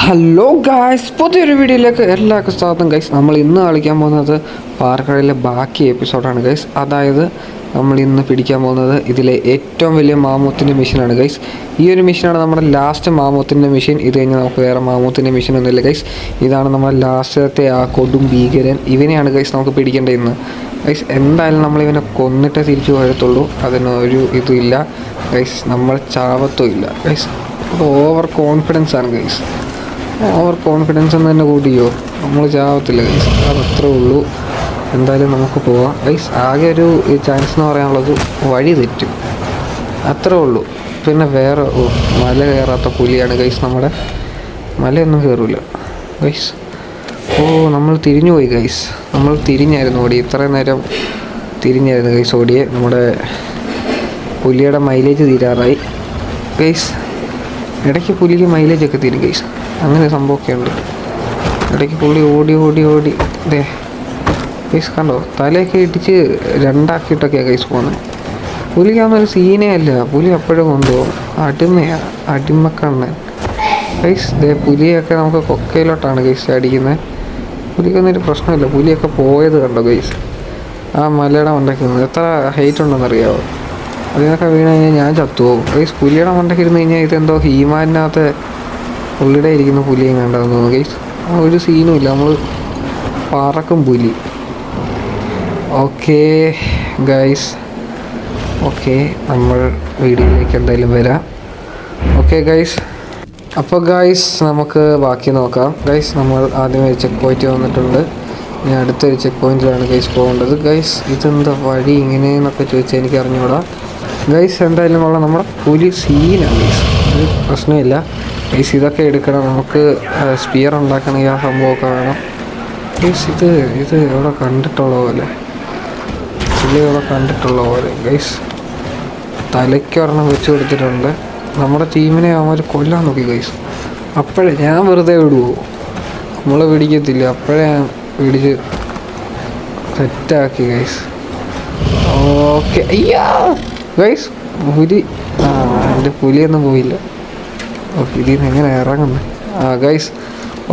Hello guys, പുതിയൊരു വീഡിയോയിലേക്ക് എല്ലാവർക്കും സ്വാഗതം. ഗൈസ്, നമ്മൾ ഇന്ന് കളിക്കാൻ പോകുന്നത് പാർക്കടയിലെ ബാക്കി എപ്പിസോഡാണ് ഗൈസ്. അതായത് നമ്മൾ ഇന്ന് പിടിക്കാൻ പോകുന്നത് ഇതിലെ ഏറ്റവും വലിയ മാമൂത്തിൻ്റെ മിഷനാണ് ഗൈസ്. ഈ ഒരു മിഷനാണ് നമ്മുടെ ലാസ്റ്റ് മാമൂത്തിൻ്റെ മിഷൻ. ഇത് കഴിഞ്ഞാൽ നമുക്ക് വേറെ മാമൂത്തിൻ്റെ മിഷൻ ഒന്നുമില്ല ഗൈസ്. ഇതാണ് നമ്മുടെ ലാസ്റ്റത്തെ ആ കൊടും ഭീകരൻ. ഇവനെയാണ് ഗൈസ് നമുക്ക് പിടിക്കേണ്ടത് ഇന്ന് ഗൈസ്. എന്തായാലും നമ്മളിവനെ കൊന്നിട്ടേ തിരിച്ചു വരത്തുള്ളൂ. അതിനൊരു ഇതുമില്ല ഗൈസ്. നമ്മൾ ചാവത്തും ഇല്ല ഗൈസ്. അത് ഓവർ കോൺഫിഡൻസ് ആണ് ഗൈസ്. ഓവർ കോൺഫിഡൻസ് എന്ന് തന്നെ കൂട്ടിയോ, നമ്മൾ ചാവത്തില്ല ഗൈസ്. അതത്രേ ഉള്ളൂ. എന്തായാലും നമുക്ക് പോവാം ഗൈസ്. ആകെ ഒരു ചാൻസ് എന്ന് പറയാനുള്ളത് വഴി തെറ്റും, അത്രേ ഉള്ളൂ. പിന്നെ വേറെ മല കയറാത്ത പുലിയാണ് ഗൈസ്. നമ്മുടെ മലയൊന്നും കയറില്ല ഗൈസ്. നമ്മൾ തിരിഞ്ഞു പോയി ഗൈസ്. നമ്മൾ തിരിഞ്ഞായിരുന്നു ഓടി, ഇത്രയും നേരം തിരിഞ്ഞായിരുന്നു ഗൈസ് ഓടിയെ. നമ്മുടെ പുലിയുടെ മൈലേജ് തീരാറായി ഗൈസ്. ഇടയ്ക്ക് പുലിക്ക് മൈലേജൊക്കെ തീരും ഗൈസ്. അങ്ങനെ സംഭവമൊക്കെ ഉണ്ട്. ഇടയ്ക്ക് പുള്ളി ഓടി ഓടി ഓടി ഇതേ ഗൈസ് കണ്ടോ, തലയൊക്കെ ഇടിച്ച് രണ്ടാക്കിയിട്ടൊക്കെയാണ് ഗൈസ് പോകുന്നത്. പുലിക്കാവുന്നൊരു സീനേ അല്ല. പുലി എപ്പോഴും കൊണ്ടുപോകും. അടിമയാണ്, അടിമക്കണ്ണൻ ഗൈസ്. ഇതേ പുലിയൊക്കെ നമുക്ക് കൊക്കയിലോട്ടാണ് ഗൈസ് അടിക്കുന്നത്. പുലിക്കൊന്നൊരു പ്രശ്നമില്ല. പുലിയൊക്കെ പോയത് കണ്ടോ ഗൈസ്. ആ മലയുടെ മണ്ടയ്ക്ക് നിന്ന് എത്ര ഹൈറ്റ് ഉണ്ടെന്നറിയാമോ? അതിനൊക്കെ വീണ് കഴിഞ്ഞാൽ ഞാൻ ചത്തുപോകും ഗൈസ്. പുലിയുടെ മണ്ടയ്ക്ക് ഇരുന്ന് കഴിഞ്ഞാൽ ഇതെന്തോ ഹീമാനകത്ത് പുള്ളിയുടെ ഇരിക്കുന്ന പുലിയും കണ്ടെന്ന് തോന്നുന്നു ഗൈസ്. ആ ഒരു സീനും ഇല്ല, നമ്മൾ പറക്കും പുലി. ഓക്കേ ഗൈസ്, ഓക്കെ, നമ്മൾ വീഡിയോയിലേക്ക് എന്തായാലും വരാം. ഓക്കെ ഗൈസ്, അപ്പോൾ ഗൈസ് നമുക്ക് ബാക്കി നോക്കാം ഗൈസ്. നമ്മൾ ആദ്യം ഒരു ചെക്ക് പോയിന്റ് വന്നിട്ടുണ്ട്. ഇനി അടുത്തൊരു ചെക്ക് പോയിന്റിലാണ് ഗൈസ് പോകേണ്ടത് ഗൈസ്. ഇതെന്താ വഴി ഇങ്ങനെയെന്നൊക്കെ ചോദിച്ചാൽ എനിക്ക് അറിഞ്ഞൂടാ ഗൈസ്. എന്തായാലും ഉള്ള നമ്മുടെ പുലി സീനാണ് ഗൈസ്. ഒരു പ്രശ്നമില്ല ഗൈസ്. ഇതൊക്കെ എടുക്കണം നമുക്ക്. സ്പിയർ ഉണ്ടാക്കണമെങ്കിൽ ആ സംഭവമൊക്കെ വേണം ഗൈസ്. ഇത് എവിടെ കണ്ടിട്ടുള്ള പോലെ, പുലി എവിടെ കണ്ടിട്ടുള്ള പോലെ ഗൈസ്. തലയ്ക്കൊരെണ്ണം വെച്ച് കൊടുത്തിട്ടുണ്ട്. നമ്മുടെ ടീമിനെ അവന്മാർ കൊല്ലാൻ നോക്കി ഗൈസ്. അപ്പോഴേ ഞാൻ വെറുതെ വിടുവോ? നമ്മളെ പിടിക്കത്തില്ല. അപ്പോഴേ ഞാൻ പിടിച്ച് സെറ്റാക്കി ഗൈസ്. ഓക്കെ, അയ്യാ ഗൈസ് പുലി. എൻ്റെ പുലിയൊന്നും പോയില്ല. ഓക്കെ, ഇതിൽ നിന്ന് എങ്ങനെ ഇറങ്ങുന്നത്? ഗൈസ്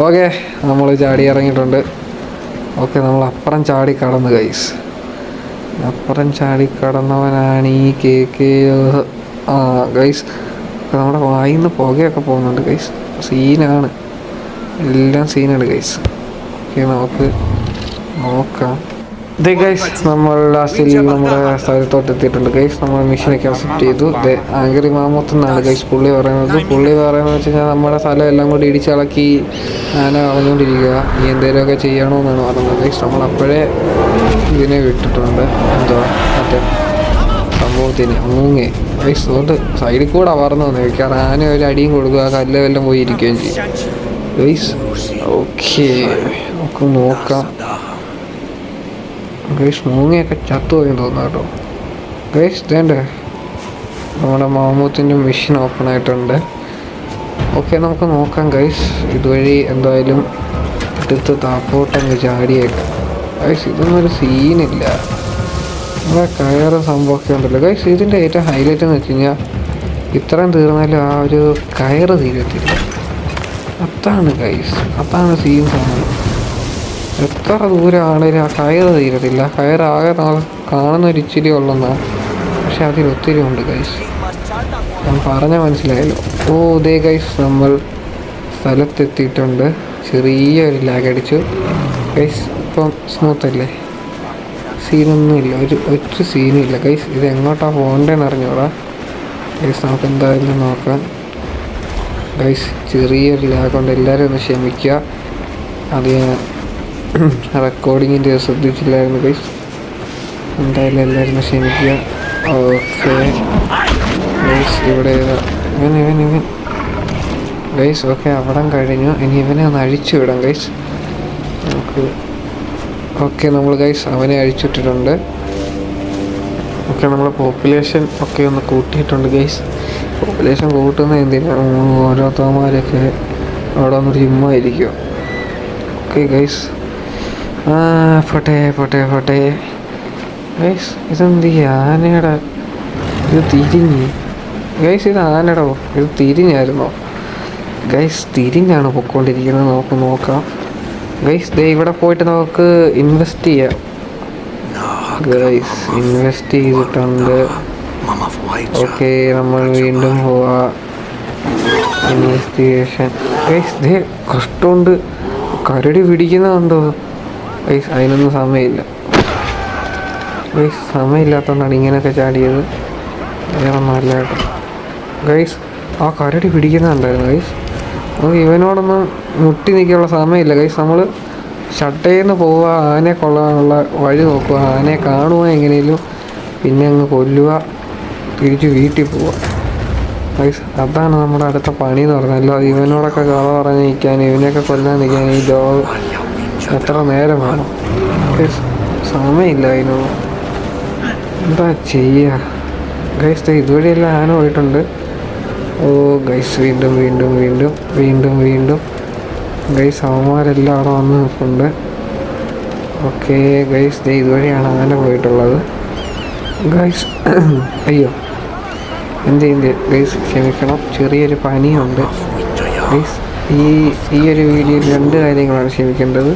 ഓക്കെ, നമ്മൾ ചാടി ഇറങ്ങിയിട്ടുണ്ട്. ഓക്കെ, നമ്മൾ അപ്പുറം ചാടി കടന്ന് ഗൈസ്. അപ്പുറം ചാടി കടന്നവനാണ് ഈ കേക്ക്. ഗൈസ്, നമ്മുടെ വായിൽ നിന്ന് പുകയൊക്കെ പോകുന്നുണ്ട് ഗൈസ്. സീനാണ്, എല്ലാം സീനാണ് ഗൈസ്. ഓക്കെ, നമുക്ക് നോക്കാം. ഇതേ ഗൈസ്, നമ്മൾ ലാസ്റ്റിൽ നമ്മുടെ സ്ഥലത്തോട്ട് എത്തിയിട്ടുണ്ട് ഗൈസ്. നമ്മൾ മിഷനൊക്കെ അക്സെപ്റ്റ് ചെയ്തു. ഇതേ ആങ്കറി മാമൂത്ത് എന്നാണ് ഗൈസ് പുള്ളി പറയുന്നത്. പുള്ളി പറയുന്നത് വെച്ച് കഴിഞ്ഞാൽ നമ്മുടെ സ്ഥലം എല്ലാം കൂടി ഇടിച്ചിളക്കി ആന കളഞ്ഞുകൊണ്ടിരിക്കുക, ഈ എന്തെങ്കിലുമൊക്കെ ചെയ്യണമെന്നാണ് പറയുന്നത് ഗൈസ്. നമ്മളപ്പോഴേ ഇതിനെ വിട്ടിട്ടുണ്ട്. എന്തുവാ മറ്റേ സംഭവത്തിന് മൂങ്ങേ ഗൈസ്. അതുകൊണ്ട് സൈഡിൽ കൂടെ അവർന്ന് വന്നു വെക്കാറ്. ആന ഒരു അടിയും കൊടുക്കുക, കല്ല് വല്ലതും പോയി ഇരിക്കുകയും ചെയ്യും ഗൈസ്. ഓക്കെ, നമുക്ക് നോക്കാം ഗൈസ്. മൂങ്ങയൊക്കെ ചത്തുപോയി തോന്നുന്നു കേട്ടോ ഗൈസ്. ഇതേണ്ടേ നമ്മുടെ മാമൂത്തിൻ്റെ മെഷീൻ ഓപ്പൺ ആയിട്ടുണ്ട്. ഓക്കെ, നമുക്ക് നോക്കാം ഗൈസ്. ഇതുവഴി എന്തായാലും എടുത്ത് താപ്പോട്ടങ്ങ് ചാടിയേക്കാം ഗൈസ്. ഇതൊന്നൊരു സീനില്ല. നമ്മുടെ കയറ് സംഭവമൊക്കെ ഉണ്ടല്ലോ ഗൈസ്. ഇതിൻ്റെ ഏറ്റവും ഹൈലൈറ്റ് എന്ന് വെച്ച് കഴിഞ്ഞാൽ ഇത്രയും തീർന്നാലും ആ ഒരു കയറ് തീരത്തില്ല. അതാണ് ഗൈസ്, അതാണ് സീൻ സാധനം. എത്ര ദൂരമാണേലും ആ കയറ് തീരത്തില്ല. കയറാകെ കാണുന്നൊരു ഇച്ചിരി ഉള്ളെന്നാണ്, പക്ഷെ അതിലൊത്തിരി ഉണ്ട് ഗൈസ്. ഞാൻ പറഞ്ഞാൽ മനസ്സിലായല്ലോ. ഇതേ ഗൈസ്, നമ്മൾ സ്ഥലത്തെത്തിയിട്ടുണ്ട്. ചെറിയൊരു ലാഗ് അടിച്ചു ഗൈസ്. ഇപ്പം സ്മൂത്തല്ലേ, സീനൊന്നുമില്ല, ഒരു സീനും ഇല്ല ഗൈസ്. ഇത് എങ്ങോട്ടാണ് പോകേണ്ടതെന്ന് അറിഞ്ഞോടാ ഗൈസ്. നമുക്ക് എന്തായാലും നോക്കാം ഗൈസ്. ചെറിയൊരു ലാഗ് കൊണ്ട് എല്ലാവരും ഒന്ന് ക്ഷമിക്കുക. അത് ഞാൻ റെക്കോർഡിങ്ങിൻ്റെ ശ്രദ്ധിച്ചില്ലായിരുന്നു ഗൈസ്. എന്തായാലും എല്ലാവരും ക്ഷമിക്കുക. ഓക്കെ ഗൈസ്, ഇവിടെ ഇവൻ ഗൈസ്. ഓക്കെ, അവിടം കഴിഞ്ഞു. ഇനി ഇവനെ ഒന്ന് അഴിച്ചു വിടാം ഗൈസ് നമുക്ക്. ഓക്കെ, നമ്മൾ ഗൈസ് അവനെ അഴിച്ചിട്ടിട്ടുണ്ട്. ഓക്കെ, നമ്മൾ പോപ്പുലേഷൻ ഒക്കെ ഒന്ന് കൂട്ടിയിട്ടുണ്ട് ഗൈസ്. പോപ്പുലേഷൻ കൂട്ടുന്ന എന്തിനാണ്? ഓരോരുത്തന്മാരൊക്കെ അവിടെ വന്നൊരു ജിമ്മായിരിക്കും. ഓക്കെ ഗൈസ്, പോട്ടെ ഗൈസ്. ഇതെന്ത് ആനയുടെ ഇത് തിരിഞ്ഞ് ഗൈസ്. ഇത് ആനയുടെ ഇത് തിരിഞ്ഞായിരുന്നോ? ഗൈസ് തിരിഞ്ഞാണ് പൊയ്ക്കൊണ്ടിരിക്കുന്നത്. നമുക്ക് നോക്കാം ഗൈസ്. ദേ ഇവിടെ പോയിട്ട് നമുക്ക് ഇൻവെസ്റ്റ് ചെയ്യാം ഗൈസ്. ഇൻവെസ്റ്റ് ചെയ്തിട്ടുണ്ട്. ഓക്കെ, നമ്മൾ വീണ്ടും പോവാ. Investigation guys. ദേ കഷ്ടമുണ്ട്, കരടി പിടിക്കുന്നുണ്ടോ ഗൈസ്? അതിനൊന്നും സമയമില്ല ഗൈസ്. സമയമില്ലാത്തതുകൊണ്ടാണ് ഇങ്ങനെയൊക്കെ ചാടിയത്. വേറെ നല്ല കേട്ടോ ഗൈസ്. ആ കരടി പിടിക്കുന്നുണ്ടായിരുന്നു ഗൈസ്. നമുക്ക് ഇവനോടൊന്നും മുട്ടി നിൽക്കാനുള്ള സമയമില്ല ഗൈസ്. നമ്മൾ ഷട്ടേന്ന് പോവുക, ആനയെ കൊള്ളാനുള്ള വഴി നോക്കുക, ആനയെ കാണുക എങ്ങനെയും, പിന്നെ അങ്ങ് കൊല്ലുക, തിരിച്ച് വീട്ടിൽ പോവുക ഗൈസ്. അതാണ് നമ്മുടെ അടുത്ത പണി എന്ന് പറഞ്ഞല്ലോ. ഇവനോടൊക്കെ കഥ പറഞ്ഞ് നിൽക്കാൻ, ഇവനെയൊക്കെ കൊല്ലാൻ നിൽക്കാൻ ഈ ലോകം എത്ര നേരം വേണം ഗൈസ്? സമയമില്ല അതിനൊന്നും. എന്താ ചെയ്യുക ഗൈസ്? ഇതുവഴിയെല്ലാം ആന പോയിട്ടുണ്ട്. ഓ ഗൈസ്, വീണ്ടും വീണ്ടും വീണ്ടും വീണ്ടും വീണ്ടും ഗൈസ് അവന്മാരെല്ലാം അവിടെ വന്ന് നിൽക്കുന്നുണ്ട്. ഓക്കെ ഗൈസ്, ഇതുവഴിയാണ് ആന പോയിട്ടുള്ളത് ഗൈസ്. അയ്യോ, എന്ത് ഗൈസ്, ക്ഷമിക്കണം, ചെറിയൊരു പനിയുണ്ട് ഗൈസ്. ഈ ഒരു വീഡിയോയിൽ 2 കാര്യങ്ങളാണ് ക്ഷമിക്കേണ്ടത്.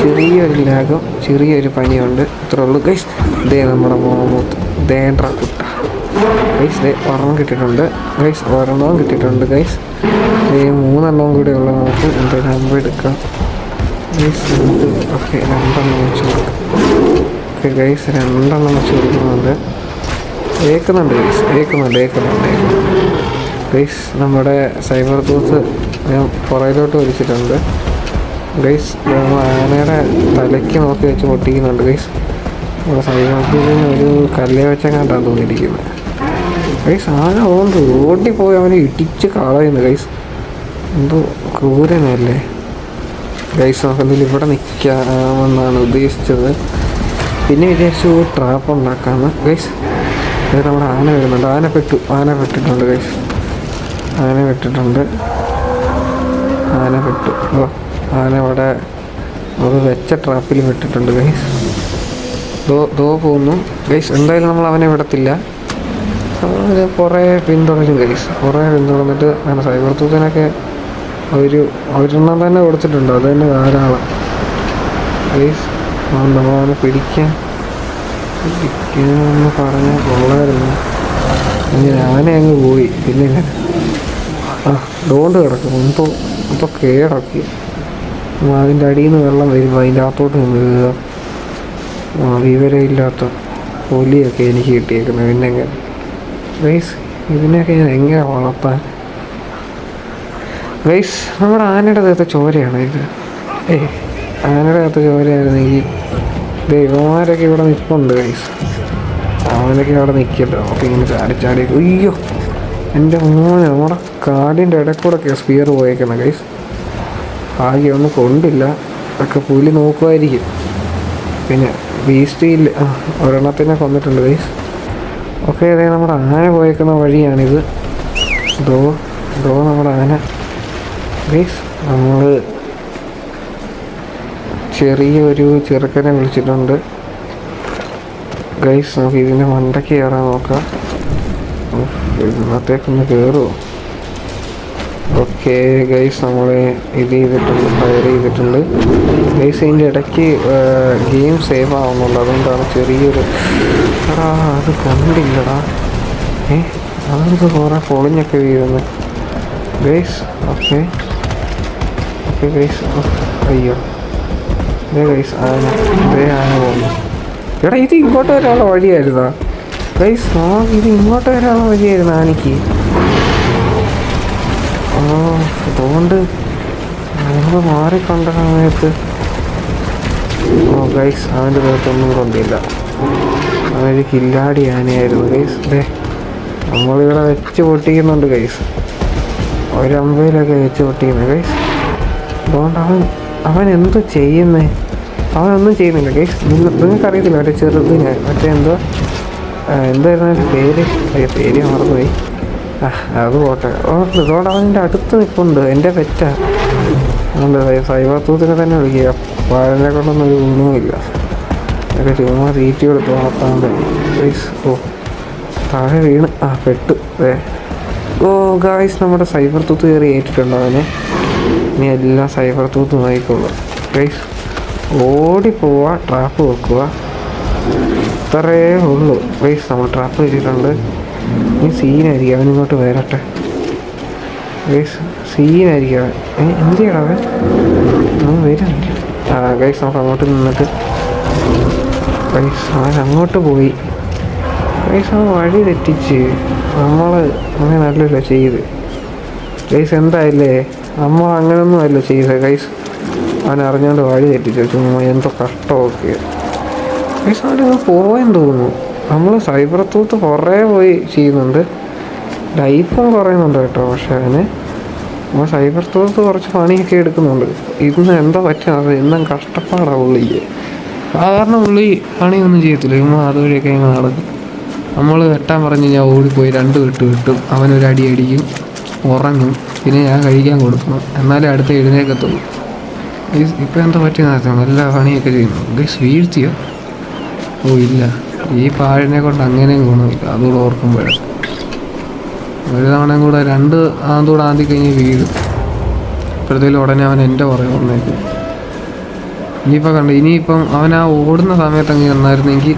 ചെറിയൊരു ലാഗും ചെറിയൊരു പനിയുണ്ട്, ഇത്രേ ഉള്ളൂ ഗൈസ്. ഇതേ നമ്മുടെ മോമൂത്ത് ദേണ്ട കുട്ട ഗൈസ്. ഒരെണ്ണം കിട്ടിയിട്ടുണ്ട് ഗൈസ്, ഒരെണ്ണവും കിട്ടിയിട്ടുണ്ട് ഗൈസ്. 3 കൂടെ ഉള്ള നമുക്ക് എന്തെങ്കിലും നമ്പർ എടുക്കാം ഗൈസ്. ഓക്കെ, 2 വെച്ച് കൊടുക്കാം. ഓക്കെ ഗൈസ്, 2 വെച്ച് കൊടുക്കുന്നുണ്ട്. ഏക്കുന്നുണ്ട് ഗൈസ്. നമ്മുടെ സൈബർ ടൂത്ത് ഞാൻ പുറയിലോട്ട് വലിച്ചിട്ടുണ്ട് ഗൈസ്. ആനയുടെ തലയ്ക്ക് നോക്കി വെച്ച് പൊട്ടിക്കുന്നുണ്ട് ഗൈസ്. നമ്മുടെ സൈബർ ടൂത്തിന് ഒരു കല്ലേ വെച്ചെങ്ങാണ്ടാണ് തോന്നിയിരിക്കുന്നത് ഗൈസ്. ആന ഓണ്ട് ഓടി പോയി അവനെ ഇടിച്ച് കളയുന്നു ഗൈസ്. എന്തോ ക്രൂരനല്ലേ ഗൈസ്. നമുക്കെന്തെങ്കിലും ഇവിടെ നിൽക്കാമെന്നാണ് ഉദ്ദേശിച്ചത്. പിന്നെ വിചാരിച്ചു ട്രാപ്പ് ഉണ്ടാക്കാമെന്ന് ഗൈസ്. അതായത് നമ്മുടെ ആന വരുന്നുണ്ട്. ആന പെട്ടിട്ടുണ്ട് ഗൈസ്. ആന പെട്ടു. ആന ഇവിടെ അത് വെച്ച ട്രാപ്പിൽ പെട്ടിട്ടുണ്ട് ഗൈസ്. ദോ പോകുന്നു ഗൈസ്. എന്തായാലും നമ്മൾ അവനെ വിടത്തില്ല. കുറേ പിന്തുടരും ഗൈസ്. പിന്തുടർന്നിട്ട് അങ്ങനെ സൈബർ തൂക്കനൊക്കെ ഒരെണ്ണം തന്നെ കൊടുത്തിട്ടുണ്ട്. അത് തന്നെ ധാരാളം ഗൈസ്. നമ്മളവനെ പിടിക്കാന്ന് പറഞ്ഞാൽ കൊള്ളായിരുന്നു. ആന അങ്ങ് പോയി. പിന്നെ ഡോണ്ട് കിടക്കും. ഇപ്പോൾ കേടക്കി അതിൻ്റെ അടിയിൽ നിന്ന് വെള്ളം വരുമ്പോൾ അതിൻ്റെ അകത്തോട്ട് വീഴുക. വിവരമില്ലാത്ത പുലിയൊക്കെ എനിക്ക് കിട്ടിയേക്കുന്നത്. പിന്നെ ഗൈസ്, ഇതിനെയൊക്കെ ഞാൻ എങ്ങനെ വളർത്താൻ ഗൈസ്? നമ്മുടെ ആനയുടെ അകത്തെ ചോരയാണ് ഇത്. ആനയുടെ അകത്ത് ചോരയായിരുന്നെങ്കിൽ ദൈവമാരൊക്കെ ഇവിടെ നിൽപ്പുണ്ട് ഗൈസ്. അവനൊക്കെ അവിടെ നിൽക്കല്ലോ. അപ്പോൾ ഇങ്ങനെ ചാടി അയ്യോ എൻ്റെ മോനെ, നമ്മുടെ കാടിൻ്റെ ഇടയ്ക്കൂടൊക്കെ സ്പിയർ പോയേക്കണം ഗൈസ്. ഭാഗ്യമൊന്നും കൊണ്ടില്ല. ഒക്കെ പുലി നോക്കുമായിരിക്കും. പിന്നെ ബീസ്റ്റിൽ ഒരെണ്ണത്തിനെ കൊന്നിട്ടുണ്ട് ഗൈസ്. ഓക്കെ, അതെ നമ്മുടെ ആന പോയേക്കുന്ന വഴിയാണിത്. ദോ നമ്മുടെ ആന ഗൈസ്. നമ്മൾ ചെറിയൊരു ചെറുക്കനെ വിളിച്ചിട്ടുണ്ട് ഗൈസ്. നമുക്ക് ഇതിൻ്റെ മണ്ടയ്ക്ക് കയറാൻ നോക്കാം. ഇതിനകത്തേക്കൊന്ന് കയറുമോ? ഓക്കെ ഗൈസ്, നമ്മൾ ഫയർ ചെയ്തിട്ടുണ്ട് ഗൈസ്. ഇതിൻ്റെ ഇടയ്ക്ക് ഗെയിം സേവ് ആവുന്നുള്ളൂ. അതുകൊണ്ടാണ് ചെറിയൊരു അത് കണ്ടില്ലടാ. അതെന്ത് കുറേ പൊളിഞ്ഞൊക്കെ വീഴുന്നത് ഗൈസ്. Okay guys. അയ്യോ ഗൈസ്, ആന പോകുന്നു. എടാ, ഇത് ഇങ്ങോട്ട് വരാനുള്ള വഴിയായിരുന്നാ ഗൈസ്? ഇത് ഇങ്ങോട്ട് വരാനുള്ള വഴിയായിരുന്നു ആനയ്ക്ക്. അതുകൊണ്ട് നമ്മൾ മാറിക്കണ്ട സമയത്ത് ഗൈസ് അവൻ്റെ ദേഹത്തൊന്നും കൊണ്ടില്ല. അവനൊരു കില്ലാടി ആനയായിരുന്നു ഗൈസ്. നമ്മളിവിടെ വെച്ച് പൊട്ടിക്കുന്നുണ്ട് ഗൈസ്. ഒരമ്പയിലൊക്കെ വെച്ച് പൊട്ടിക്കുന്നത് ഗൈസ്. അതുകൊണ്ട് അവൻ എന്ത് ചെയ്യുന്നേ? അവനൊന്നും ചെയ്യുന്നില്ല ഗൈസ്. നിങ്ങൾക്കറിയത്തില്ല മറ്റേ ചെറുതിന് എന്തായിരുന്നു പേര് മറന്നുപോയി. അത് പോട്ടെ. ഇതോടെ അവൻ്റെ അടുത്ത് നിൽപ്പുണ്ട്. എൻ്റെ പെറ്റാ. അതുകൊണ്ട് സൈബർ തൂത്തിനെ തന്നെ വിളിക്കുക. പാലിനെ കൊണ്ടൊന്നും ഒരു ഗുണവുമില്ല. അതൊക്കെ ചുമ്മാ തീറ്റി കൊടുത്ത് വളർത്താൻ ഗൈസ്. താഴെ വീണ് പെട്ടു. ഓ ഗായ്സ്, നമ്മുടെ സൈബർ തൂത്ത് കയറി ഏറ്റിട്ടുണ്ട് അവനെ. ഇനി എല്ലാം സൈബർ തൂത്ത് നോക്കിക്കോളൂ ഗൈസ്. ഓടിപ്പോവുക, ട്രാപ്പ് വെക്കുക, ഇത്രയേ ഉള്ളൂ ഗൈസ്. നമ്മൾ ട്രാപ്പ് വെച്ചിട്ടുണ്ട്. ഇനി സീനായിരിക്കും, അവനിങ്ങോട്ട് വരട്ടെ ഗൈസ്. സീനായിരിക്കും അവൻ. എന്ത് ചെയ്യണം അവൻ? വരുന്നില്ല. ഗൈസ് നമുക്ക് അങ്ങോട്ട് നിന്നിട്ട് ഗൈസ് അവൻ അങ്ങോട്ട് പോയി ഗൈസ്. അവൻ വഴി തെറ്റിച്ച് നമ്മൾ അങ്ങനെ നല്ലല്ലോ ചെയ്ത് ഗൈസ്. എന്തായില്ലേ, നമ്മൾ അങ്ങനെയൊന്നും അല്ല ചെയ്തത് ഗൈസ്. അവൻ അറിഞ്ഞുകൊണ്ട് വഴി തെറ്റിച്ചു. ചുമ്മാ എന്തോ കഷ്ടമൊക്കെ ഗൈസ്. അവനങ്ങ് പോയെന്ന് തോന്നുന്നു. നമ്മൾ സൈബർ തൂത്ത് കുറേ പോയി ചെയ്യുന്നുണ്ട്, ലൈഫും കുറയുന്നുണ്ട് കേട്ടോ. പക്ഷെ നമ്മൾ സൈബർ തൂത്ത് കുറച്ച് പണിയൊക്കെ എടുക്കുന്നുണ്ട്. ഇന്ന് എന്താ പറ്റുക, ഇന്നും കഷ്ടപ്പാടാണ് ഉള്ളിക്ക്. സാധാരണ ഉള്ളി പണിയൊന്നും ചെയ്യത്തില്ല, ചുമ്മാ അതുവഴിയൊക്കെ ഇങ്ങനെ നടക്കും. നമ്മൾ വെട്ടാൻ പറഞ്ഞ് ഞാൻ ഓടിപ്പോയി 2 വെട്ട് വെട്ടും, അവനൊരു അടി അടിക്കും, ഉറങ്ങും, പിന്നെ ഞാൻ കഴിക്കാൻ കൊടുക്കണം, എന്നാലേ അടുത്ത എഴുന്നേക്കത്തുള്ളൂ. ഇപ്പം എന്താ പറ്റിയ നടത്തണം, എല്ലാ പണിയൊക്കെ ചെയ്യുന്നു ഗൈസ്. വീഴ്ത്തിയോ? ഓ ഇല്ല, ഈ പാഴിനെ കൊണ്ട് അങ്ങനെയും ഗുണമില്ല. അതുകൂടെ ഓർക്കുമ്പോഴേ ഒരു തവണയും കൂടെ 2 ആന്തൂടെ ആന്തി കഴിഞ്ഞ് വീഴും. ഇപ്പോഴത്തേലും ഉടനെ അവൻ എൻ്റെ പുറകെ വന്നേക്കും. ഇനിയിപ്പം അവൻ ആ ഓടുന്ന സമയത്ത് അങ്ങ് ചെന്നായിരുന്നെങ്കിൽ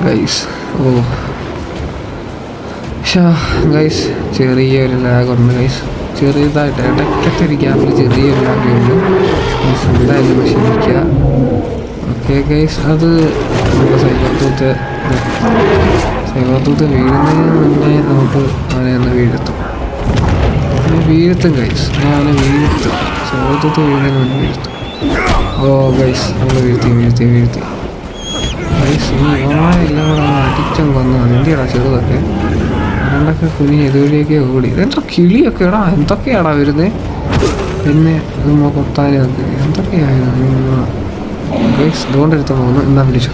ഗൈസ്. ഓ ഗൈസ്, ചെറിയൊരു ലാഗുണ്ട് ഗൈസ്, ചെറിയതായിട്ട് ഇടയ്ക്കത്തെ ഒരു ഗ്യാപ്പിൽ ചെറിയൊരു ലാഗുണ്ട് ഗൈസ്. എന്തായാലും ക്ഷമിക്കുക. ഓക്കെ ഗൈസ്, അത് നമ്മുടെ സൈബർ തൂത്ത് വീഴുന്നതിന് മുന്നേ നമുക്ക് അവനെ ഒന്ന് വീഴ്ത്തും ഗൈസ്. അവനെ വീഴ്ത്തും, സൈബർ തൂത്ത് വീഴുന്നതിന് മുന്നേ വീഴ്ത്തും. ഓ ഗൈസ്, നമ്മൾ വീഴ്ത്തി ഗൈസ്. ഇനി എല്ലാം കൂടെ അടിച്ചങ്ങ് വന്നതാണ്. എന്തിയാടാ ചെറുതൊക്കെ അതുകൊണ്ടൊക്കെ കുഞ്ഞ് ഇതുവഴിയൊക്കെ ഓടി. ഇതെന്തോ കിളിയൊക്കെ ഇടാ, എന്തൊക്കെയാടാ വരുന്നത്. പിന്നെ നമ്മൾ കൊത്താനൊക്കെ എന്തൊക്കെയായിരുന്നു ഗൈസ്. ഇതുകൊണ്ടെടുത്ത് പോകുന്നു. എന്താ വിളിച്ചു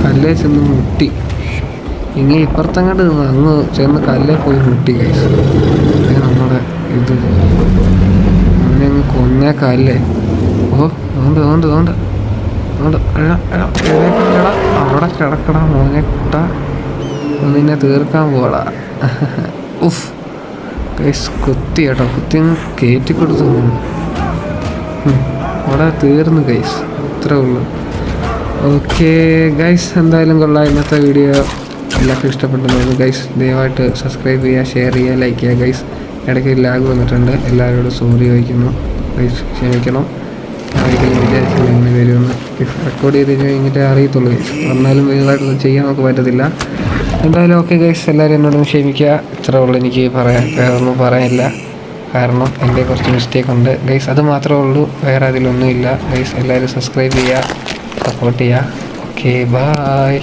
കല്ലേ ചെന്ന് മുട്ടി. ഇങ്ങനെ ഇപ്പുറത്തങ്ങോട്ട് അങ്ങ് ചെന്ന് കല്ലേ പോയി മുട്ടി ഗൈസ്. നമ്മുടെ ഇത് അങ്ങനെ അങ്ങ് കൊന്നേക്കല്ലേ. ഓ അതുകൊണ്ട് അവിടെ കിടക്കടാ മോനെ കുട്ട, നിന്നെ തീർക്കാൻ പോടാ. ഉഫ് ഗൈസ്, കുത്തി കേട്ടോ, കുത്തി കയറ്റിക്കൊടുത്തു. അവിടെ തീർന്നു ഗൈസ്, ഇത്രേ ഉള്ളൂ. ഓക്കെ ഗൈസ്, എന്തായാലും കൊള്ളാം. ഇന്നത്തെ വീഡിയോ എല്ലാവർക്കും ഇഷ്ടപ്പെട്ടു ഗൈസ്. ദയവായിട്ട് സബ്സ്ക്രൈബ് ചെയ്യുക, ഷെയർ ചെയ്യുക, ലൈക്ക് ചെയ്യുക ഗൈസ്. ഇടയ്ക്ക് ലാഗ് വന്നിട്ടുണ്ട്, എല്ലാവരോടും സോറി ചോദിക്കുന്നു ഗൈസ്, ക്ഷമിക്കണം. ഒരിക്കലും വിചാരിച്ചില്ല ഇങ്ങനെ വരുമെന്ന്. റെക്കോർഡ് ചെയ്ത് കഴിഞ്ഞിട്ട് അറിയത്തുള്ളൂ ഗൈസ്. എന്നാലും വലുതായിട്ട് ചെയ്യാൻ നമുക്ക് പറ്റത്തില്ല. എന്തായാലും ഓക്കെ ഗൈസ്, എല്ലാവരും എന്നോടൊന്ന് ക്ഷമിക്കുക. ഇത്രേ ഉള്ളൂ എനിക്ക് പറയാൻ, വേറെ ഒന്നും പറയാനില്ല. കാരണം എൻ്റെ കുറച്ച് മിസ്റ്റേക്ക് ഉണ്ട് ഗൈസ്, അത് മാത്രമേ ഉള്ളൂ, വേറെ അതിലൊന്നുമില്ല ഗൈസ്. എല്ലാവരും സബ്സ്ക്രൈബ് ചെയ്യുക, സപ്പോർട്ട് ചെയ്യുക. Okay bye.